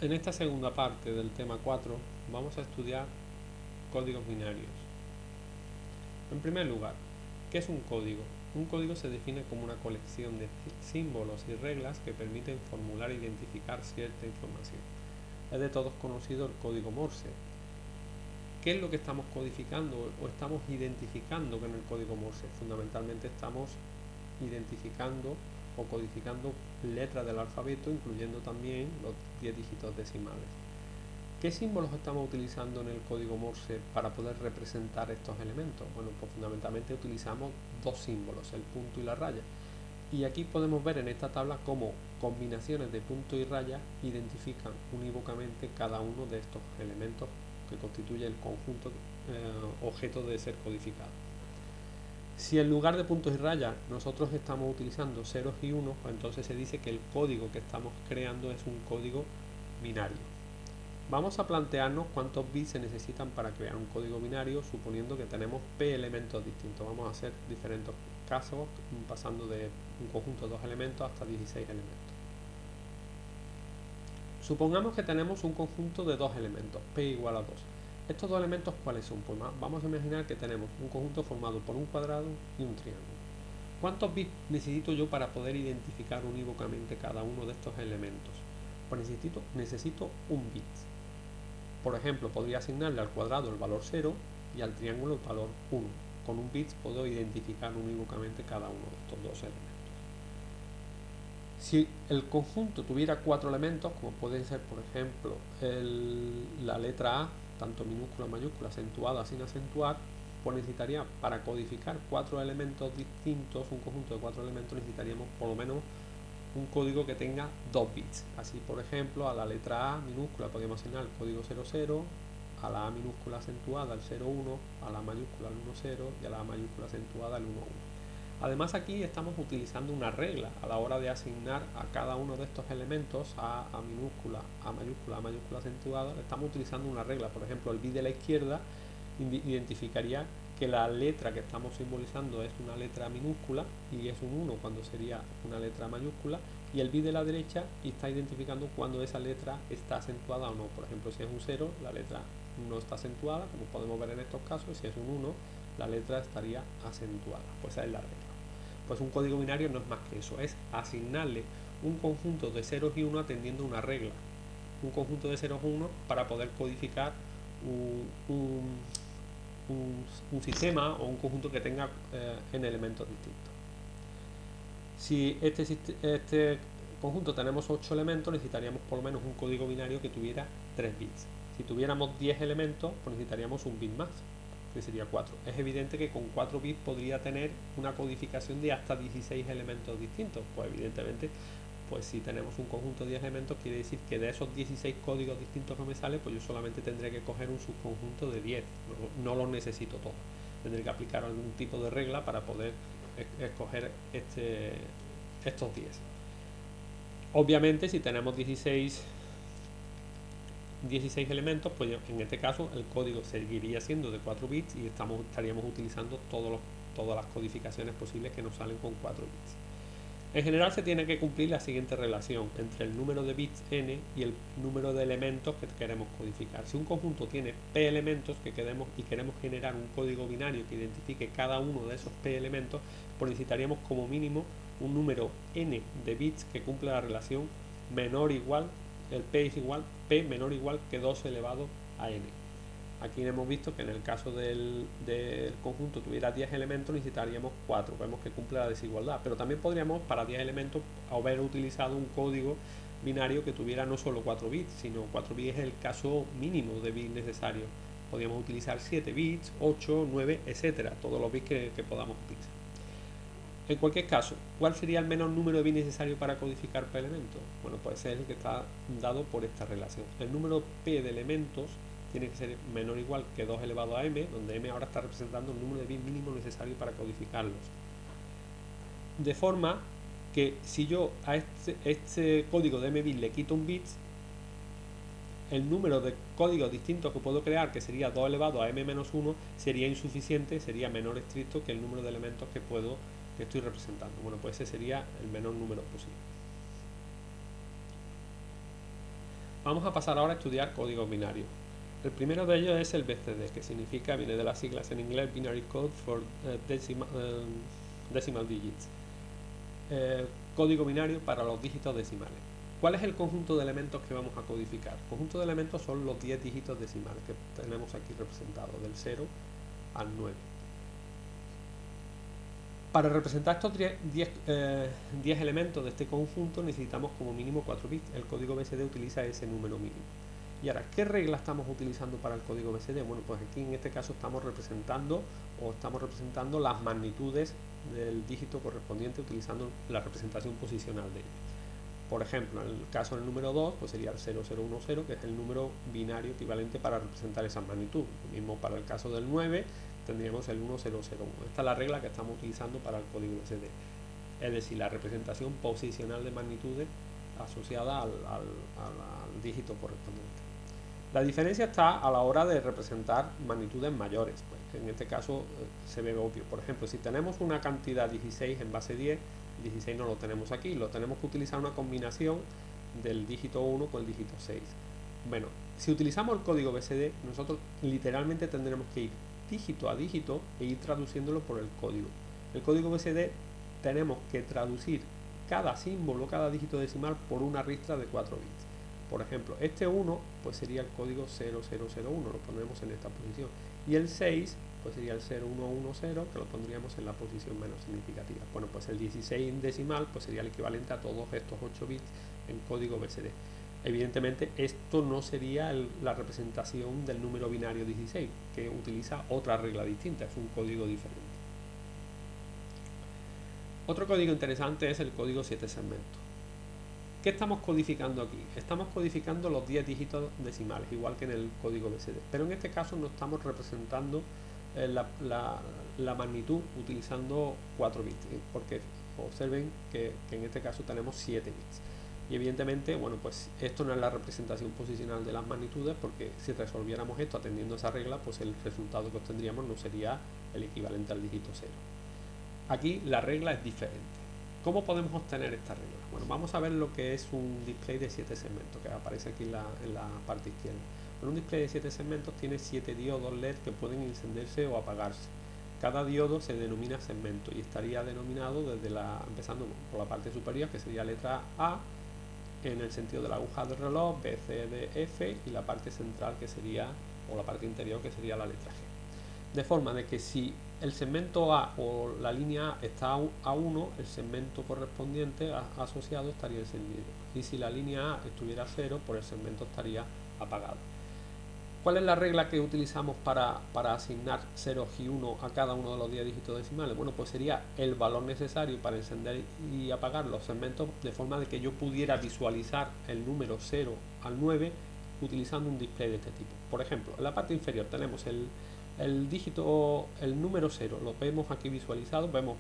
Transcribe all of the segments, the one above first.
En esta segunda parte del tema 4 vamos a estudiar códigos binarios. En primer lugar, ¿qué es un código? Un código se define como una colección de símbolos y reglas que permiten formular e identificar cierta información. Es de todos conocido el código Morse. ¿Qué es lo que estamos codificando o estamos identificando con el código Morse? Fundamentalmente estamos identificando o codificando letras del alfabeto, incluyendo también los 10 dígitos decimales. ¿Qué símbolos estamos utilizando en el código Morse para poder representar estos elementos? Bueno, pues fundamentalmente utilizamos dos símbolos, el punto y la raya. Y aquí podemos ver en esta tabla cómo combinaciones de punto y raya identifican unívocamente cada uno de estos elementos que constituye el conjunto objeto de ser codificado. Si en lugar de puntos y rayas nosotros estamos utilizando ceros y unos, pues entonces se dice que el código que estamos creando es un código binario. Vamos a plantearnos cuántos bits se necesitan para crear un código binario, suponiendo que tenemos p elementos distintos. Vamos a hacer diferentes casos, pasando de un conjunto de 2 elementos hasta 16 elementos. Supongamos que tenemos un conjunto de 2 elementos, p igual a 2. ¿Estos dos elementos cuáles son? Pues vamos a imaginar que tenemos un conjunto formado por un cuadrado y un triángulo. ¿Cuántos bits necesito yo para poder identificar unívocamente cada uno de estos elementos? Pues necesito un bit. Por ejemplo, podría asignarle al cuadrado el valor 0 y al triángulo el valor 1. Con un bit puedo identificar unívocamente cada uno de estos dos elementos. Si el conjunto tuviera 4 elementos, como pueden ser, por ejemplo, la letra A, tanto minúscula, mayúscula, acentuada, sin acentuar, pues necesitaría, para codificar 4 elementos distintos, un conjunto de 4 elementos, necesitaríamos por lo menos un código que tenga 2 bits. Así, por ejemplo, a la letra A minúscula podemos asignar el código 00, a la A minúscula acentuada el 01, a la mayúscula el 10 y a la A mayúscula acentuada el 11. Además, aquí estamos utilizando una regla a la hora de asignar a cada uno de estos elementos a minúscula, a mayúscula acentuada. Estamos utilizando una regla. Por ejemplo, el bit de la izquierda identificaría que la letra que estamos simbolizando es una letra minúscula y es un 1 cuando sería una letra mayúscula, y el bit de la derecha está identificando cuando esa letra está acentuada o no. Por ejemplo, si es un 0, la letra no está acentuada, como podemos ver en estos casos, y si es un 1, la letra estaría acentuada. Pues esa es la regla. Pues un código binario no es más que eso, es asignarle un conjunto de ceros y 1 atendiendo una regla, un conjunto de ceros y 1 para poder codificar un sistema o un conjunto que tenga en elementos distintos. Si este conjunto tenemos 8 elementos, necesitaríamos por lo menos un código binario que tuviera 3 bits. Si tuviéramos 10 elementos, pues necesitaríamos un bit más, que sería 4. Es evidente que con 4 bits podría tener una codificación de hasta 16 elementos distintos. Pues evidentemente, pues si tenemos un conjunto de 10 elementos, quiere decir que de esos 16 códigos distintos que me sale, pues yo solamente tendré que coger un subconjunto de 10. No los necesito todos. Tendré que aplicar algún tipo de regla para poder escoger estos 10. Obviamente, si tenemos 16 elementos, pues en este caso el código seguiría siendo de 4 bits y estaríamos utilizando todas las codificaciones posibles que nos salen con 4 bits. En general se tiene que cumplir la siguiente relación entre el número de bits n y el número de elementos que queremos codificar. Si un conjunto tiene p elementos y queremos generar un código binario que identifique cada uno de esos p elementos, pues necesitaríamos como mínimo un número n de bits que cumpla la relación menor o igual, el p es igual, p menor o igual que 2 elevado a n. Aquí hemos visto que en el caso del conjunto tuviera 10 elementos, necesitaríamos 4. Vemos que cumple la desigualdad. Pero también podríamos, para 10 elementos, haber utilizado un código binario que tuviera no solo 4 bits, sino 4 bits es el caso mínimo de bits necesario. Podríamos utilizar 7 bits, 8, 9, etcétera, todos los bits que podamos utilizar. En cualquier caso, ¿cuál sería el menor número de bits necesario para codificar p elementos? Bueno, pues ese es el que está dado por esta relación. El número p de elementos tiene que ser menor o igual que 2 elevado a m, donde m ahora está representando el número de bits mínimo necesario para codificarlos. De forma que si yo a este código de m bits le quito un bit, el número de códigos distintos que puedo crear, que sería 2 elevado a m menos 1, sería insuficiente, sería menor estricto que el número de elementos que estoy representando. Bueno, pues ese sería el menor número posible. Vamos a pasar ahora a estudiar códigos binarios. El primero de ellos es el BCD, que significa, viene de las siglas en inglés, Binary Code for Decimal Digits. Código binario para los dígitos decimales. ¿Cuál es el conjunto de elementos que vamos a codificar? El conjunto de elementos son los 10 dígitos decimales que tenemos aquí representados, del 0 al 9. Para representar estos 10 elementos de este conjunto necesitamos como mínimo 4 bits. El código BCD utiliza ese número mínimo. Y ahora, ¿qué regla estamos utilizando para el código BCD? Bueno, pues aquí en este caso estamos representando las magnitudes del dígito correspondiente utilizando la representación posicional de ellos. Por ejemplo, en el caso del número 2, pues sería el 0010, que es el número binario equivalente para representar esa magnitud. Lo mismo para el caso del 9, tendríamos el 1001. Esta es la regla que estamos utilizando para el código BCD. Es decir, la representación posicional de magnitudes asociada al dígito correspondiente. La diferencia está a la hora de representar magnitudes mayores. Pues en este caso se ve obvio. Por ejemplo, si tenemos una cantidad 16 en base 10, 16 no lo tenemos aquí, lo tenemos que utilizar una combinación del dígito 1 con el dígito 6. Bueno, si utilizamos el código BCD, nosotros literalmente tendremos que ir dígito a dígito e ir traduciéndolo por el código. El código BCD tenemos que traducir cada símbolo, cada dígito decimal por una ristra de 4 bits. Por ejemplo, este 1 pues sería el código 0001, lo pondremos en esta posición. Y el 6 pues sería el 0110, que lo pondríamos en la posición menos significativa. Bueno, pues el 16 decimal pues sería el equivalente a todos estos 8 bits en código BCD. Evidentemente esto no sería la representación del número binario 16, que utiliza otra regla distinta, es un código diferente. Otro código interesante es el código 7 segmentos. ¿Qué estamos codificando aquí? Estamos codificando los 10 dígitos decimales, igual que en el código BCD, pero en este caso no estamos representando la magnitud utilizando 4 bits, porque observen que en este caso tenemos 7 bits. Y evidentemente, bueno, pues esto no es la representación posicional de las magnitudes, porque si resolviéramos esto atendiendo a esa regla, pues el resultado que obtendríamos no sería el equivalente al dígito 0. Aquí la regla es diferente. ¿Cómo podemos obtener esta regla? Bueno, vamos a ver lo que es un display de 7 segmentos, que aparece aquí en la parte izquierda. Bueno, un display de 7 segmentos tiene 7 diodos LED que pueden encenderse o apagarse. Cada diodo se denomina segmento y estaría denominado empezando por la parte superior, que sería letra A, en el sentido de la aguja del reloj, B, C, D, F, y la parte central que sería, o la parte interior que sería la letra G. De forma de que si el segmento A o la línea A está a 1, el segmento correspondiente asociado estaría encendido. Y si la línea A estuviera a 0, pues el segmento estaría apagado. ¿Cuál es la regla que utilizamos para asignar 0 y 1 a cada uno de los 10 dígitos decimales? Bueno, pues sería el valor necesario para encender y apagar los segmentos, de forma de que yo pudiera visualizar el número 0 al 9 utilizando un display de este tipo. Por ejemplo, en la parte inferior tenemos el número 0, lo vemos aquí visualizado, vemos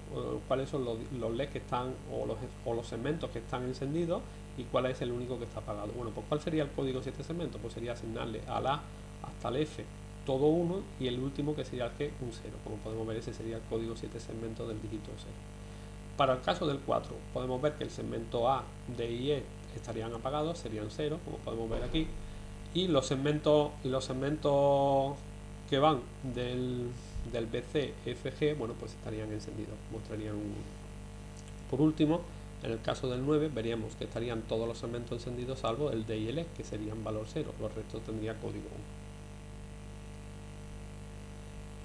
cuáles son los LEDs que están o los segmentos que están encendidos y cuál es el único que está apagado. Bueno, pues ¿cuál sería el código 7 segmentos? Pues sería asignarle al A hasta el F todo 1 y el último, que sería el G, un 0. Como podemos ver, ese sería el código 7 segmentos del dígito 0. Para el caso del 4 podemos ver que el segmento A, D y E estarían apagados, serían 0, como podemos ver aquí, y los segmentos que van del BC, FG, bueno, pues estarían encendidos, mostrarían un 1. Por último, en el caso del 9 veríamos que estarían todos los segmentos encendidos salvo el D y el E, que serían valor 0, los restos tendrían código 1.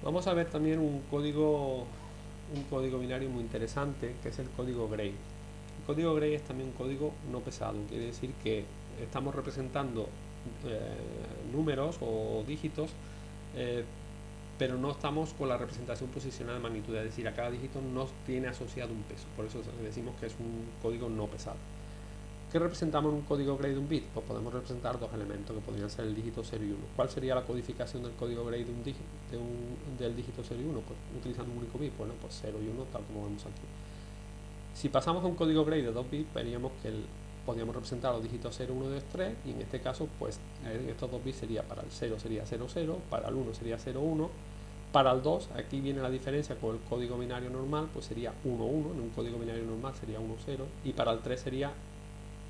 Vamos a ver también un código binario muy interesante, que es el código Gray. El código Gray es también un código no pesado, quiere decir que estamos representando números o dígitos, pero no estamos con la representación posicional de magnitud, es decir, a cada dígito no tiene asociado un peso, por eso decimos que es un código no pesado. ¿Qué representamos en un código Gray de un bit? Pues podemos representar dos elementos que podrían ser el dígito 0 y 1. ¿Cuál sería la codificación del código Gray del dígito 0 y 1? Pues utilizando un único bit, bueno, pues 0 y 1 tal como vemos aquí. Si pasamos a un código Gray de 2 bits, veríamos que podríamos representar los dígitos 0, 1, 2, 3, y en este caso, pues en estos 2 bits sería para el 0 sería 0, 0, para el 1 sería 0, 1, para el 2, aquí viene la diferencia con el código binario normal, pues sería 1, 1, en un código binario normal sería 1, 0, y para el 3 sería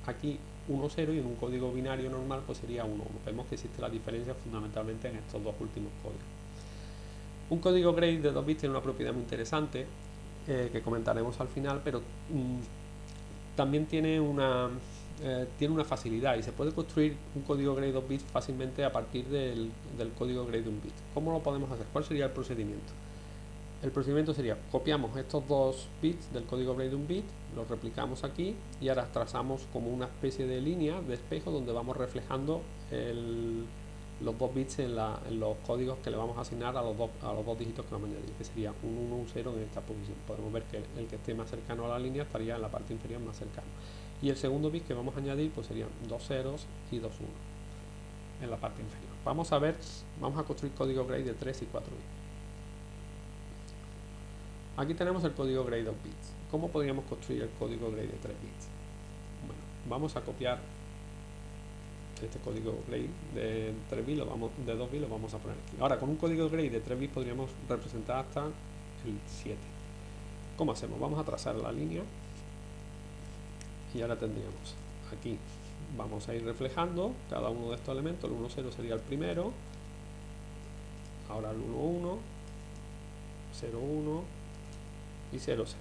aquí 1-0 y en un código binario normal pues sería 1-1. Vemos que existe la diferencia fundamentalmente en estos dos últimos códigos. Un código Gray de 2 bits tiene una propiedad muy interesante que comentaremos al final, pero también tiene una facilidad y se puede construir un código Gray 2 bits fácilmente a partir del código Gray de 1 bit. ¿Cómo lo podemos hacer? ¿Cuál sería el procedimiento? El procedimiento sería, copiamos estos 2 bits del código Gray de 1 bit, los replicamos aquí y ahora trazamos como una especie de línea de espejo donde vamos reflejando los 2 bits en los códigos que le vamos a asignar a los dos dígitos que vamos a añadir, que sería un 1, un 0 en esta posición. Podemos ver que el que esté más cercano a la línea estaría en la parte inferior más cercano. Y el segundo bit que vamos a añadir pues serían 2 ceros y 2 1 en la parte inferior. Vamos a construir código Gray de 3 y 4 bits. Aquí tenemos el código Gray 2 bits. ¿Cómo podríamos construir el código Gray de 3 bits? Bueno, vamos a copiar este código Gray de 3 bits, de 2 bits lo vamos a poner aquí. Ahora, con un código Gray de 3 bits podríamos representar hasta el 7. ¿Cómo hacemos? Vamos a trazar la línea y ahora tendríamos aquí, vamos a ir reflejando cada uno de estos elementos. El 1, 0 sería el primero, ahora el 1, 1, 0, 1 y 0, 0.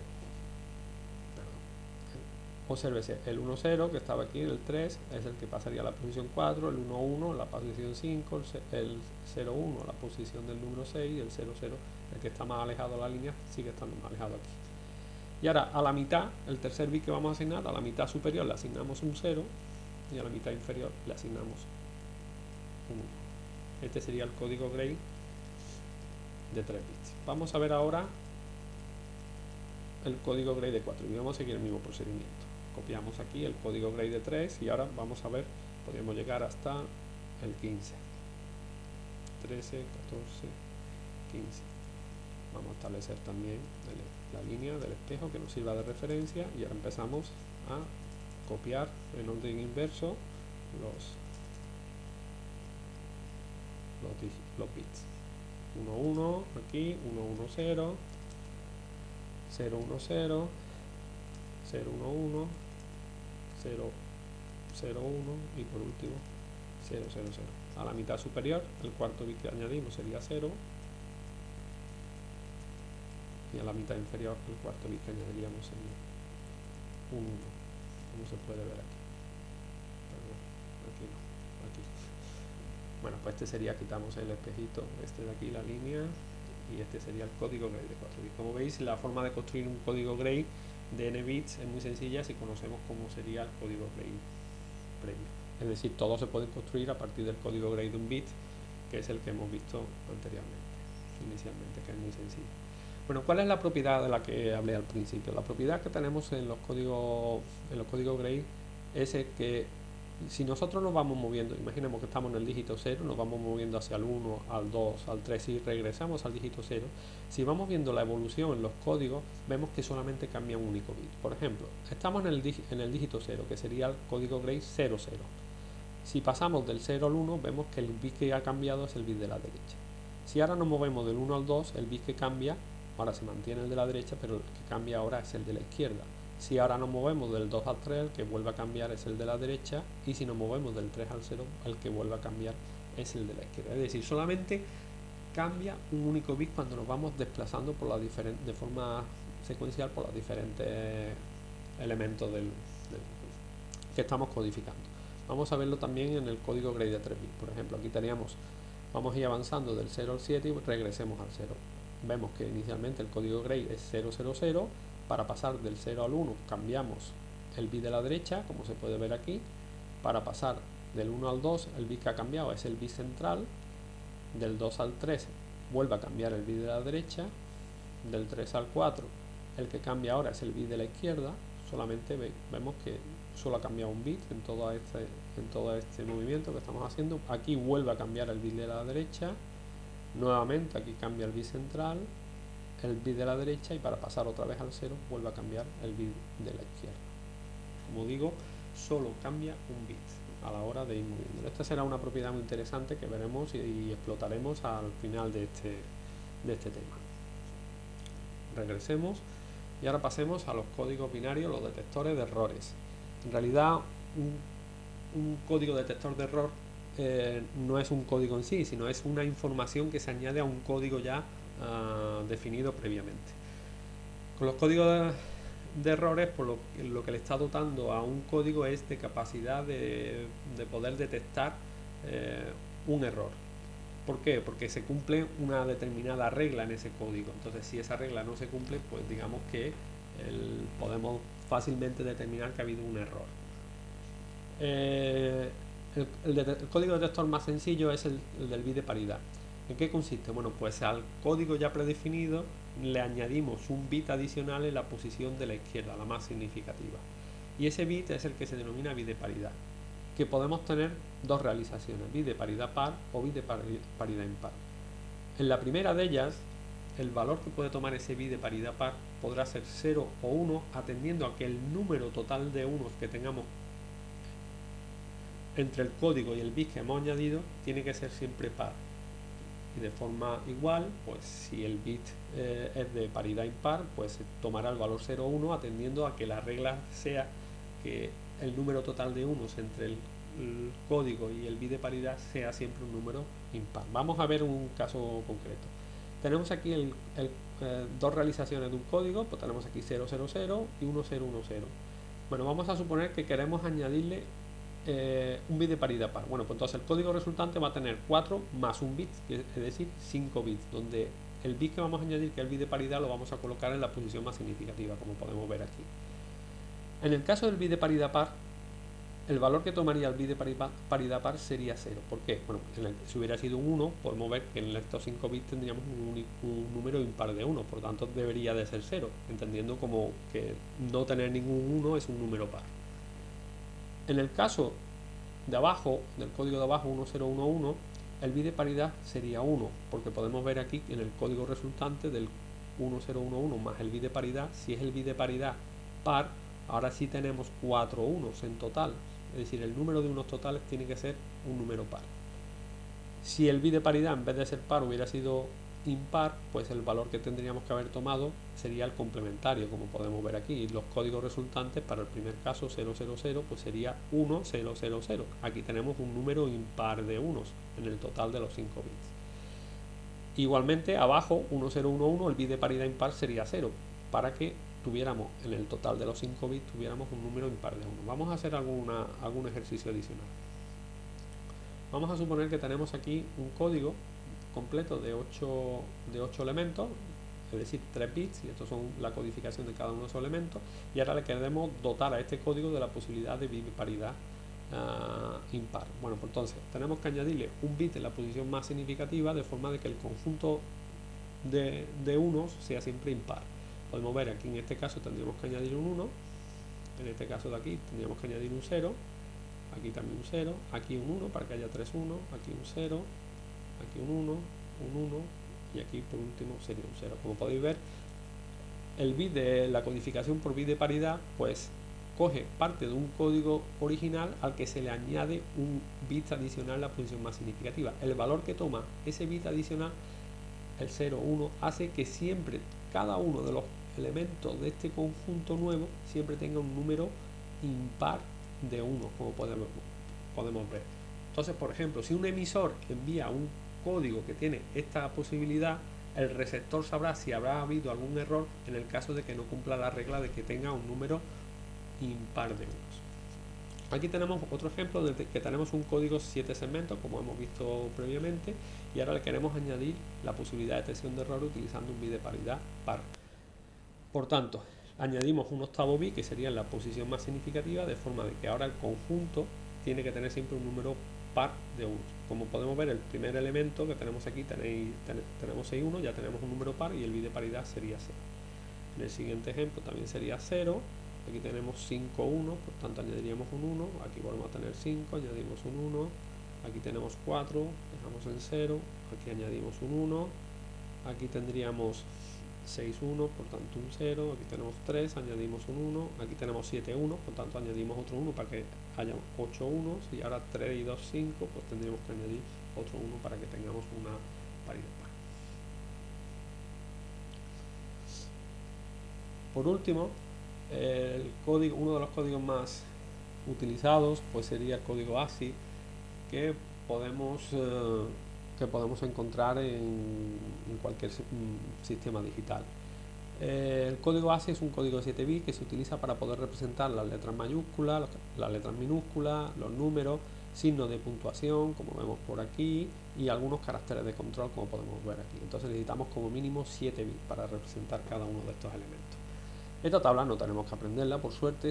Obsérvese, el 1, 0 que estaba aquí en el 3 es el que pasaría a la posición 4, el 1, 1 la posición 5, el 0, 1 la posición del número 6 y el 0, 0 el que está más alejado de la línea sigue estando más alejado aquí. Y ahora a la mitad, el tercer bit que vamos a asignar, a la mitad superior le asignamos un 0 y a la mitad inferior le asignamos un 1. Este sería el código Gray de 3 bits. Vamos a ver ahora el código Gray de 4 y vamos a seguir el mismo procedimiento. Copiamos aquí el código Gray de 3 y ahora vamos a ver, podríamos llegar hasta el 15, 13, 14, 15. Vamos a establecer también la línea del espejo que nos sirva de referencia y ahora empezamos a copiar en orden inverso los bits. 1, 1 aquí, 1, 1, 0, 0, 1, 0, 0, 1, 1, 0, 0, 1 y por último 0, 0, 0. A la mitad superior el cuarto bit que añadimos sería 0 y a la mitad inferior el cuarto bit que añadiríamos sería un 1, como se puede ver aquí. Perdón, aquí no, aquí. Bueno, pues este sería, quitamos el espejito, este de aquí, la línea, y este sería el código Gray de 4 bits. Como veis, la forma de construir un código Gray de n bits es muy sencilla si conocemos cómo sería el código Gray previo. Es decir, todo se puede construir a partir del código Gray de un bit, que es el que hemos visto anteriormente, inicialmente, que es muy sencillo. Bueno, ¿cuál es la propiedad de la que hablé al principio? La propiedad que tenemos en los códigos Gray es que si nosotros nos vamos moviendo, imaginemos que estamos en el dígito 0, nos vamos moviendo hacia el 1, al 2, al 3 y regresamos al dígito 0, si vamos viendo la evolución en los códigos, vemos que solamente cambia un único bit. Por ejemplo, estamos en el dígito 0, que sería el código Gray 00. Si pasamos del 0 al 1, vemos que el bit que ha cambiado es el bit de la derecha. Si ahora nos movemos del 1 al 2, el bit que cambia, ahora se mantiene el de la derecha, pero el que cambia ahora es el de la izquierda. Si ahora nos movemos del 2 al 3, el que vuelve a cambiar es el de la derecha, y si nos movemos del 3 al 0, el que vuelve a cambiar es el de la izquierda. Es decir, solamente cambia un único bit cuando nos vamos desplazando de forma secuencial por los diferentes elementos que estamos codificando. Vamos a verlo también en el código Gray de 3 bits. Por ejemplo, aquí vamos a ir avanzando del 0 al 7 y regresemos al 0. Vemos que inicialmente el código Gray es 000. Para pasar del 0 al 1 cambiamos el bit de la derecha, como se puede ver aquí. Para pasar del 1 al 2, el bit que ha cambiado es el bit central. Del 2 al 3 vuelve a cambiar el bit de la derecha. Del 3 al 4, el que cambia ahora es el bit de la izquierda. Solamente vemos que solo ha cambiado un bit en todo este movimiento que estamos haciendo. Aquí vuelve a cambiar el bit de la derecha. Nuevamente aquí cambia el bit central, el bit de la derecha, y para pasar otra vez al 0 vuelve a cambiar el bit de la izquierda. Como digo, solo cambia un bit a la hora de ir moviendo. Esta será una propiedad muy interesante que veremos y explotaremos al final de este tema. Regresemos y ahora pasemos a los códigos binarios, los detectores de errores. En realidad, un código detector de error no es un código en sí, sino es una información que se añade a un código ya definido previamente. Con los códigos de errores, por lo que le está dotando a un código es de capacidad de poder detectar un error. ¿Por qué? Porque se cumple una determinada regla en ese código. Entonces, si esa regla no se cumple, pues digamos que podemos fácilmente determinar que ha habido un error. El código detector más sencillo es el del bit de paridad. ¿En qué consiste? Bueno, pues al código ya predefinido le añadimos un bit adicional en la posición de la izquierda, la más significativa. Y ese bit es el que se denomina bit de paridad, que podemos tener dos realizaciones, bit de paridad par o bit de paridad impar. En la primera de ellas, el valor que puede tomar ese bit de paridad par podrá ser 0 o 1, atendiendo a que el número total de unos que tengamos entre el código y el bit que hemos añadido tiene que ser siempre par. Y de forma igual, pues si el bit es de paridad impar, pues tomará el valor 0 o 1, atendiendo a que la regla sea que el número total de unos entre el código y el bit de paridad sea siempre un número impar. Vamos a ver un caso concreto. Tenemos aquí dos realizaciones de un código, pues tenemos aquí 000 y 1010. Bueno, vamos a suponer que queremos añadirle un bit de paridad par. Bueno, pues entonces el código resultante va a tener 4 más un bit, es decir, 5 bits, donde el bit que vamos a añadir, que es el bit de paridad, lo vamos a colocar en la posición más significativa, como podemos ver aquí. En el caso del bit de paridad par, el valor que tomaría el bit de paridad par sería 0. ¿Por qué? Bueno, si hubiera sido un 1, podemos ver que en estos 5 bits tendríamos un número impar de 1, por tanto debería de ser 0, entendiendo como que no tener ningún 1 es un número par. En el caso de abajo, del código de abajo 1011, el bit de paridad sería 1, porque podemos ver aquí en el código resultante del 1011 más el bit de paridad, si es el bit de paridad par, ahora sí tenemos 4 unos en total, es decir, el número de unos totales tiene que ser un número par. Si el bit de paridad en vez de ser par hubiera sido impar, pues el valor que tendríamos que haber tomado sería el complementario, como podemos ver aquí. Y los códigos resultantes para el primer caso 000 pues sería 1000. Aquí tenemos un número impar de unos en el total de los 5 bits. Igualmente abajo 1011 el bit de paridad impar sería 0, para que tuviéramos en el total de los 5 bits tuviéramos un número impar de 1. Vamos a hacer algún ejercicio adicional. Vamos a suponer que tenemos aquí un código completo de 8 elementos, es decir, 3 bits, y estos son la codificación de cada uno de esos elementos, y ahora le queremos dotar a este código de la posibilidad de bit de paridad impar. Bueno, pues entonces tenemos que añadirle un bit en la posición más significativa, de forma de que el conjunto de unos sea siempre impar. Podemos ver aquí en este caso tendríamos que añadir un 1, en este caso de aquí tendríamos que añadir un 0, aquí también un 0, aquí un 1 para que haya 3 1, aquí un 0, aquí un 1, un 1 y aquí por último sería un 0. Como podéis ver, el bit de la codificación por bit de paridad pues coge parte de un código original al que se le añade un bit adicional a la posición más significativa. El valor que toma ese bit adicional, el 0, 1, hace que siempre cada uno de los elementos de este conjunto nuevo siempre tenga un número impar de 1, como podemos ver. Entonces, por ejemplo, si un emisor envía un código que tiene esta posibilidad, el receptor sabrá si habrá habido algún error en el caso de que no cumpla la regla de que tenga un número impar de unos. Aquí tenemos otro ejemplo de que tenemos un código 7 segmentos, como hemos visto previamente, y ahora le queremos añadir la posibilidad de detección de error utilizando un bit de paridad par. Por tanto, añadimos un octavo bit, que sería la posición más significativa, de forma de que ahora el conjunto tiene que tener siempre un número par de unos. Como podemos ver, el primer elemento que tenemos aquí, tenemos 6 1, ya tenemos un número par y el bit de paridad sería 0. En el siguiente ejemplo también sería 0, aquí tenemos 5 1, por tanto añadiríamos un 1, aquí volvemos a tener 5, añadimos un 1, aquí tenemos 4, dejamos en 0, aquí añadimos un 1, aquí tendríamos 6 1, por tanto un 0, aquí tenemos 3, añadimos un 1, aquí tenemos 7 1, por tanto añadimos otro 1 para que haya 8 unos, y ahora 3 y 2 5, pues tendríamos que añadir otro 1 para que tengamos una paridad par. Por último, uno de los códigos más utilizados pues sería el código ASCII que podemos, encontrar en cualquier sistema digital. El código ASCII es un código de 7 bits que se utiliza para poder representar las letras mayúsculas, las letras minúsculas, los números, signos de puntuación, como vemos por aquí, y algunos caracteres de control, como podemos ver aquí. Entonces necesitamos como mínimo 7 bits para representar cada uno de estos elementos. Esta tabla no tenemos que aprenderla, por suerte,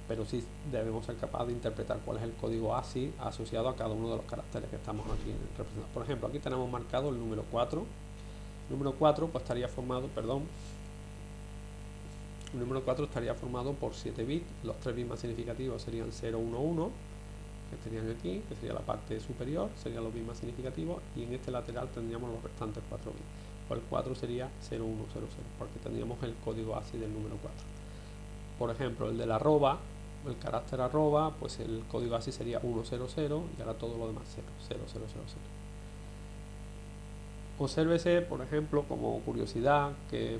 pero sí debemos ser capaces de interpretar cuál es el código ASCII asociado a cada uno de los caracteres que estamos aquí representando. Por ejemplo, aquí tenemos marcado el número 4. El número 4 pues estaría formado, el número 4 estaría formado por 7 bits. Los 3 bits más significativos serían 0, 1, 1, que estarían aquí, que sería la parte superior, serían los bits más significativos, y en este lateral tendríamos los restantes 4 bits. Pues el 4 sería 0, 1, 0, 0, porque tendríamos el código ASCII del número 4. Por ejemplo, el del arroba, el carácter arroba, pues el código ASCII sería 1, 0, 0, y ahora todo lo demás 0, 0, 0, 0, 0. Obsérvese, por ejemplo, como curiosidad, que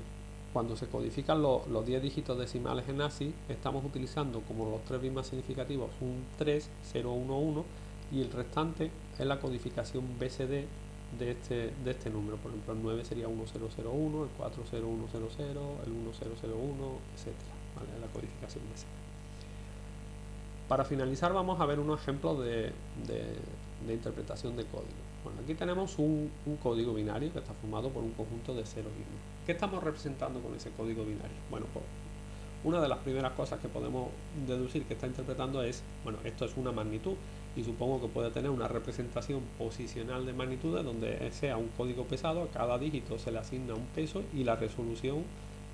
cuando se codifican los 10 dígitos decimales en ASCII, estamos utilizando como los 3 bits más significativos un 3, 0, 1, 1, y el restante es la codificación BCD de este número. Por ejemplo, el 9 sería 1001, el 4, 0100, el 1001, etc. ¿Vale? La codificación BCD. Para finalizar, vamos a ver unos ejemplos de interpretación de código. Bueno, aquí tenemos un código binario que está formado por un conjunto de ceros y unos. ¿Qué estamos representando con ese código binario? Bueno, pues una de las primeras cosas que podemos deducir que está interpretando es, bueno, esto es una magnitud, y supongo que puede tener una representación posicional de magnitudes donde sea un código pesado, a cada dígito se le asigna un peso, y la resolución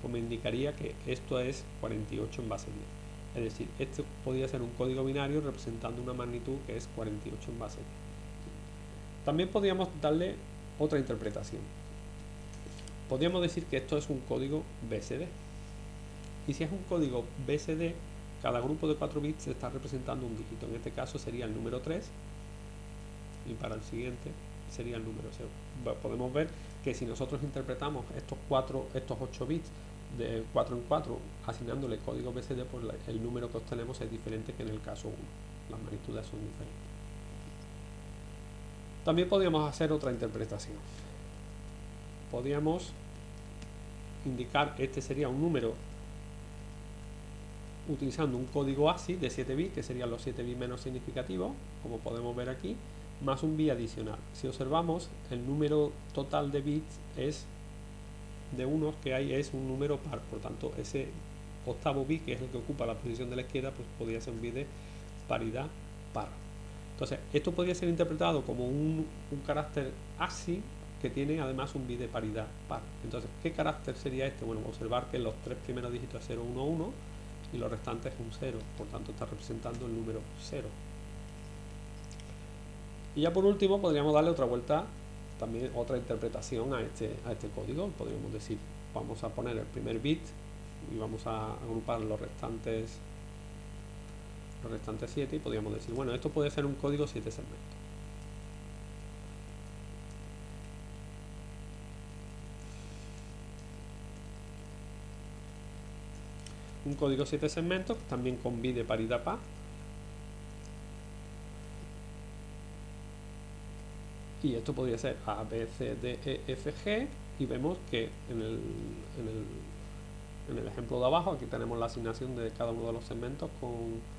pues me indicaría que esto es 48 en base 10. Es decir, este podría ser un código binario representando una magnitud que es 48 en base 10. También podríamos darle otra interpretación. Podríamos decir que esto es un código BCD. Y si es un código BCD, cada grupo de 4 bits está representando un dígito. En este caso sería el número 3, y para el siguiente sería el número 0. Podemos ver que si nosotros interpretamos estos 8 bits de 4 en 4, asignándole código BCD, pues el número que obtenemos es diferente que en el caso 1. Las magnitudes son diferentes. También podríamos hacer otra interpretación. Podríamos indicar este sería un número utilizando un código ASCII de 7 bits, que serían los 7 bits menos significativos, como podemos ver aquí, más un bit adicional. Si observamos, el número total de bits es de unos que hay, es un número par, por tanto ese octavo bit, que es el que ocupa la posición de la izquierda, pues podría ser un bit de paridad par. Entonces, esto podría ser interpretado como un carácter ASCII que tiene además un bit de paridad par. Entonces, ¿qué carácter sería este? Bueno, observar que los 3 primeros dígitos es 0, 1, 1 y los restantes es un 0, por tanto está representando el número 0. Y ya por último podríamos darle otra vuelta, también otra interpretación a este código. Podríamos decir, vamos a poner el primer bit y vamos a agrupar los restantes 7, y podríamos decir, bueno, esto puede ser un código 7 segmentos. Un código 7 segmentos, también con bit de paridad par. Y esto podría ser A, B, C, D, E, F, G, y vemos que en el ejemplo de abajo, aquí tenemos la asignación de cada uno de los segmentos con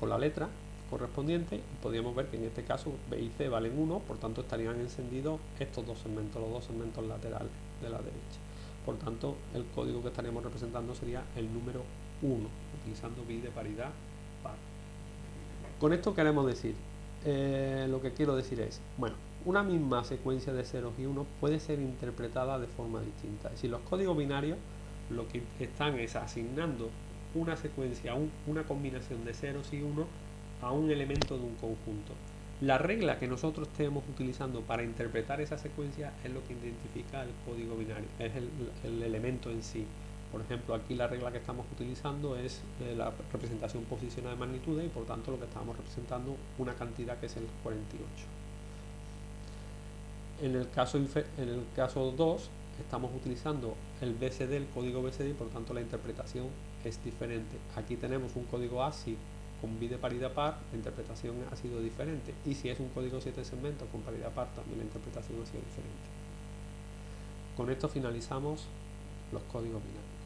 la letra correspondiente, y podríamos ver que en este caso B y C valen 1, por tanto estarían encendidos estos dos segmentos, los dos segmentos laterales de la derecha. Por tanto, el código que estaríamos representando sería el número 1, utilizando bit de paridad par. Con esto queremos decir, lo que quiero decir es, bueno, una misma secuencia de ceros y unos puede ser interpretada de forma distinta. Es decir, los códigos binarios lo que están es asignando una secuencia, una combinación de ceros y unos a un elemento de un conjunto. La regla que nosotros estemos utilizando para interpretar esa secuencia es lo que identifica el código binario, es el elemento en sí. Por ejemplo, aquí la regla que estamos utilizando es la representación posicional de magnitudes, y por tanto lo que estamos representando una cantidad que es el 48. En el caso 2 estamos utilizando el BCD, el código BCD, y por tanto la interpretación es diferente. Aquí tenemos un código ASCII con bit de paridad par, la interpretación ha sido diferente. Y si es un código 7 segmentos con paridad par, también la interpretación ha sido diferente. Con esto finalizamos los códigos binarios.